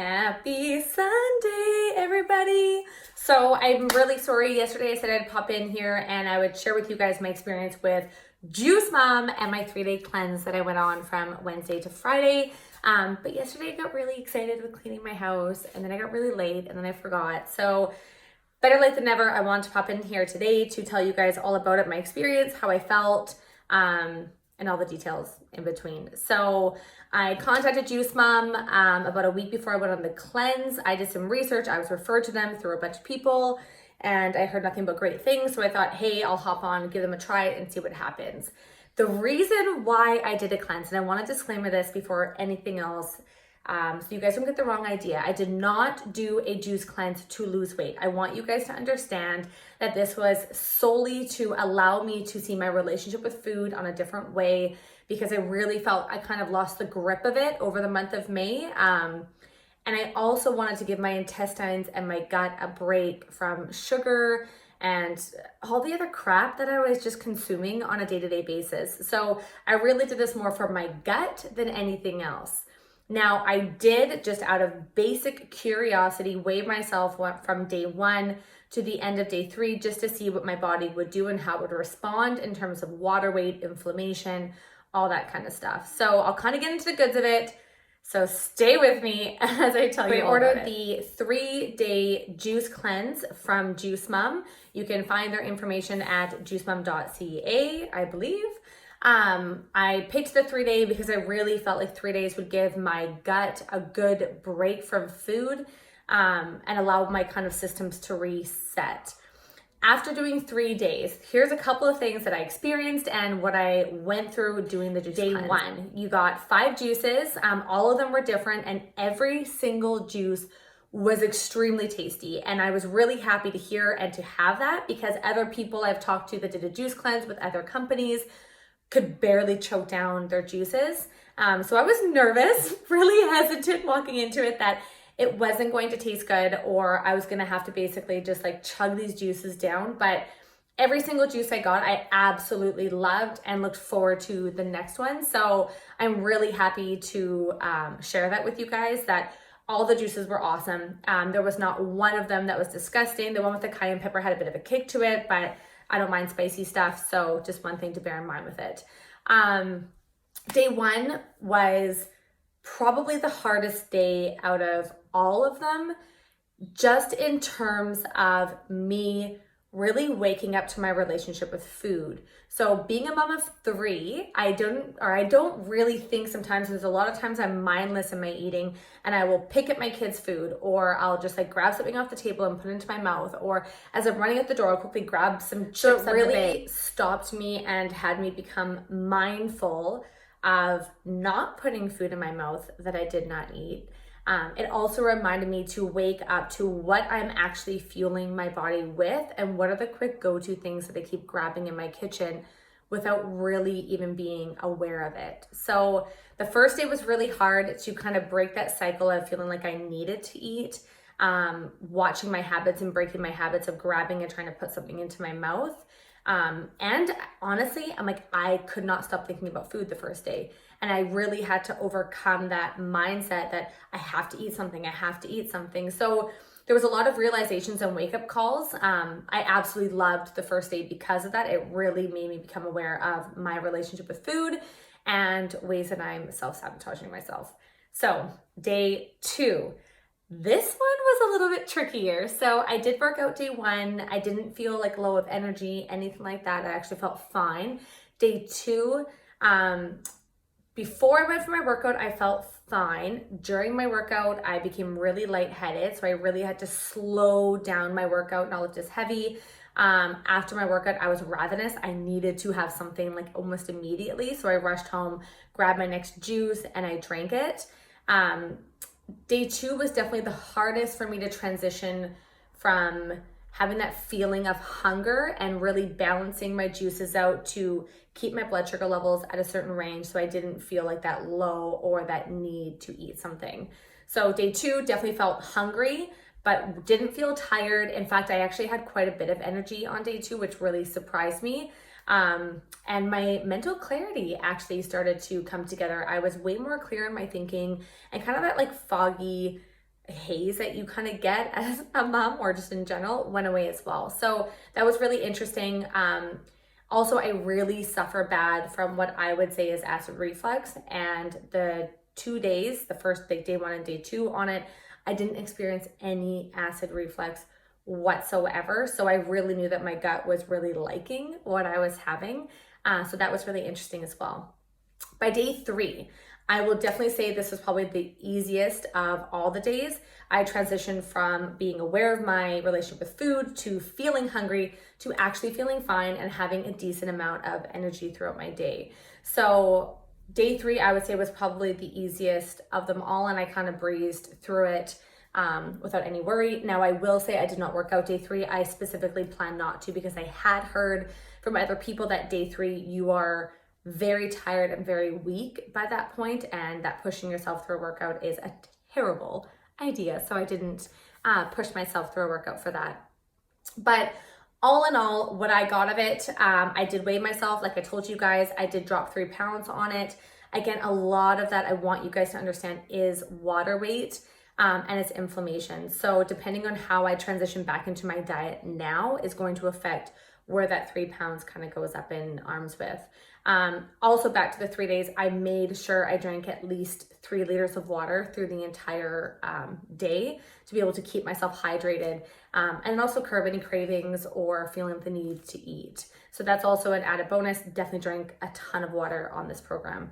Happy Sunday, everybody. So I'm really sorry. Yesterday I said I'd pop in here and I would share with you guys my experience with Juice Mom and my 3-day cleanse that I went on from Wednesday to Friday. But yesterday I got really excited with cleaning my house and then I got really late and then I forgot. So better late than never. I want to pop in here today to tell you guys all about it, my experience, how I felt, and all the details in between. So I contacted Juice Mom about a week before I went on the cleanse. I did some research. I was referred to them through a bunch of people and I heard nothing but great things. So I thought, hey, I'll hop on, give them a try and see what happens. The reason why I did a cleanse, and I want to disclaimer this before anything else, so you guys don't get the wrong idea. I did not do a juice cleanse to lose weight. I want you guys to understand that this was solely to allow me to see my relationship with food on a different way, because I really felt I kind of lost the grip of it over the month of May. And I also wanted to give my intestines and my gut a break from sugar and all the other crap that I was just consuming on a day-to-day basis. So I really did this more for my gut than anything else. Now, I did, just out of basic curiosity, weigh myself from day 1 to the end of day 3 just to see what my body would do and how it would respond in terms of water weight, inflammation, all that kind of stuff. So I'll kind of get into the goods of it. So stay with me as I tell you all about it. I ordered the 3-day juice cleanse from Juice Mom. You can find their information at juicemom.ca, I believe. I picked the 3-day because I really felt like 3 days would give my gut a good break from food, and allow my kind of systems to reset. After doing 3 days, here's a couple of things that I experienced and what I went through doing the juice cleanse. Day 1, you got 5 juices. All of them were different and every single juice was extremely tasty. And I was really happy to hear and to have that, because other people I've talked to that did a juice cleanse with other companies could barely choke down their juices. So I was nervous, really hesitant walking into it that it wasn't going to taste good or I was gonna have to basically just like chug these juices down. But every single juice I got, I absolutely loved and looked forward to the next one. So I'm really happy to share that with you guys, that all the juices were awesome. There was not one of them that was disgusting. The one with the cayenne pepper had a bit of a kick to it, but I don't mind spicy stuff, so just one thing to bear in mind with it. Day 1 was probably the hardest day out of all of them, just in terms of me really waking up to my relationship with food. So being a mom of 3, I don't really think sometimes, there's a lot of times I'm mindless in my eating and I will pick at my kids' food, or I'll just like grab something off the table and put it into my mouth, or as I'm running out the door, I'll quickly grab some chips. So it really stopped me and had me become mindful of not putting food in my mouth that I did not eat. It also reminded me to wake up to what I'm actually fueling my body with and what are the quick go-to things that I keep grabbing in my kitchen without really even being aware of it. So the first day was really hard to kind of break that cycle of feeling like I needed to eat, watching my habits and breaking my habits of grabbing and trying to put something into my mouth. And honestly, I could not stop thinking about food the first day. And I really had to overcome that mindset that I have to eat something, I have to eat something. So there was a lot of realizations and wake up calls. I absolutely loved the first day because of that. It really made me become aware of my relationship with food and ways that I'm self-sabotaging myself. So day 2. This one was a little bit trickier. So I did work out day 1. I didn't feel like low of energy, anything like that. I actually felt fine. Day 2, before I went for my workout, I felt fine. During my workout, I became really lightheaded. So I really had to slow down my workout, not lift as heavy. After my workout, I was ravenous. I needed to have something like almost immediately. So I rushed home, grabbed my next juice, and I drank it. Day 2 was definitely the hardest for me to transition from having that feeling of hunger and really balancing my juices out to keep my blood sugar levels at a certain range so I didn't feel like that low or that need to eat something. So day 2 definitely felt hungry, but didn't feel tired. In fact, I actually had quite a bit of energy on day 2, which really surprised me. And my mental clarity actually started to come together. I was way more clear in my thinking and kind of that like foggy haze that you kind of get as a mom or just in general went away as well. So that was really interesting. Also, I really suffer bad from what I would say is acid reflux, and the 2 days, the first day 1 and day 2 on it, I didn't experience any acid reflux whatsoever. So I really knew that my gut was really liking what I was having. So that was really interesting as well. By day 3, I will definitely say this was probably the easiest of all the days. I transitioned from being aware of my relationship with food to feeling hungry to actually feeling fine and having a decent amount of energy throughout my day. So day 3, I would say, was probably the easiest of them all, and I kind of breezed through it without any worry. Now, I will say I did not work out day 3. I specifically planned not to because I had heard from other people that day 3, you are very tired and very weak by that point, and that pushing yourself through a workout is a terrible idea. So I didn't push myself through a workout for that. But all in all, what I got of it, I did weigh myself. Like I told you guys, I did drop 3 pounds on it. Again, a lot of that I want you guys to understand is water weight and it's inflammation. So depending on how I transition back into my diet now is going to affect where that 3 pounds kind of goes up in arms with. Also back to the 3 days, I made sure I drank at least 3 liters of water through the entire day to be able to keep myself hydrated and also curb any cravings or feeling the need to eat. So that's also an added bonus. Definitely drank a ton of water on this program.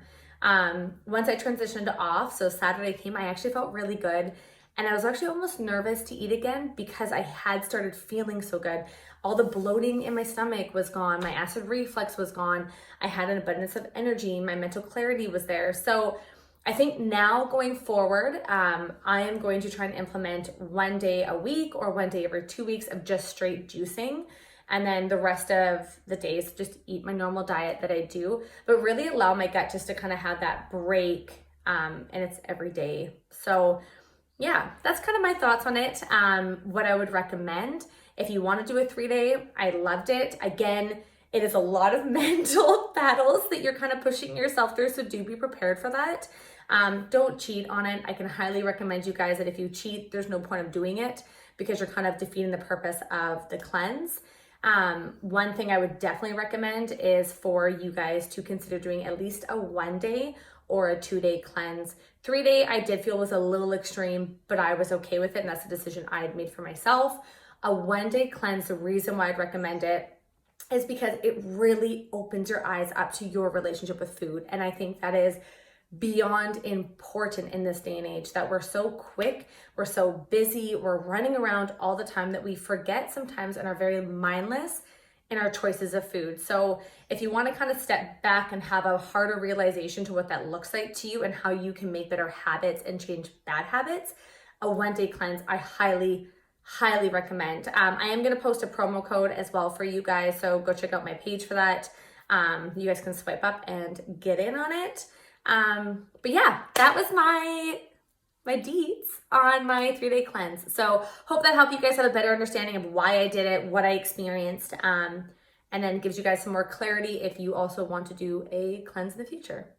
Once I transitioned off, so Saturday came, I actually felt really good. And I was actually almost nervous to eat again because I had started feeling so good. All the bloating in my stomach was gone. My acid reflux was gone. I had an abundance of energy. My mental clarity was there. So I think now going forward, I am going to try and implement 1 day a week or 1 day every 2 weeks of just straight juicing. And then the rest of the days, just eat my normal diet that I do, but really allow my gut just to kind of have that break. And it's every day. So yeah, that's kind of my thoughts on it. What I would recommend if you want to do a 3-day, I loved it. Again, it is a lot of mental battles that you're kind of pushing yourself through. So do be prepared for that. Don't cheat on it. I can highly recommend you guys that if you cheat, there's no point of doing it because you're kind of defeating the purpose of the cleanse. One thing I would definitely recommend is for you guys to consider doing at least a 1 day or a 2-day cleanse. 3-day I did feel was a little extreme, but I was okay with it, and that's a decision I had made for myself. A 1-day cleanse, the reason why I'd recommend it is because it really opens your eyes up to your relationship with food. And I think that is beyond important in this day and age, that we're so quick, we're so busy, we're running around all the time that we forget sometimes and are very mindless in our choices of food. So if you want to kind of step back and have a harder realization to what that looks like to you and how you can make better habits and change bad habits, a 1-day cleanse I highly recommend. I am going to post a promo code as well for you guys, so go check out my page for that. You guys can swipe up and get in on it. But yeah, that was my deets on my 3-day cleanse. So hope that helped you guys have a better understanding of why I did it, what I experienced, and then gives you guys some more clarity if you also want to do a cleanse in the future.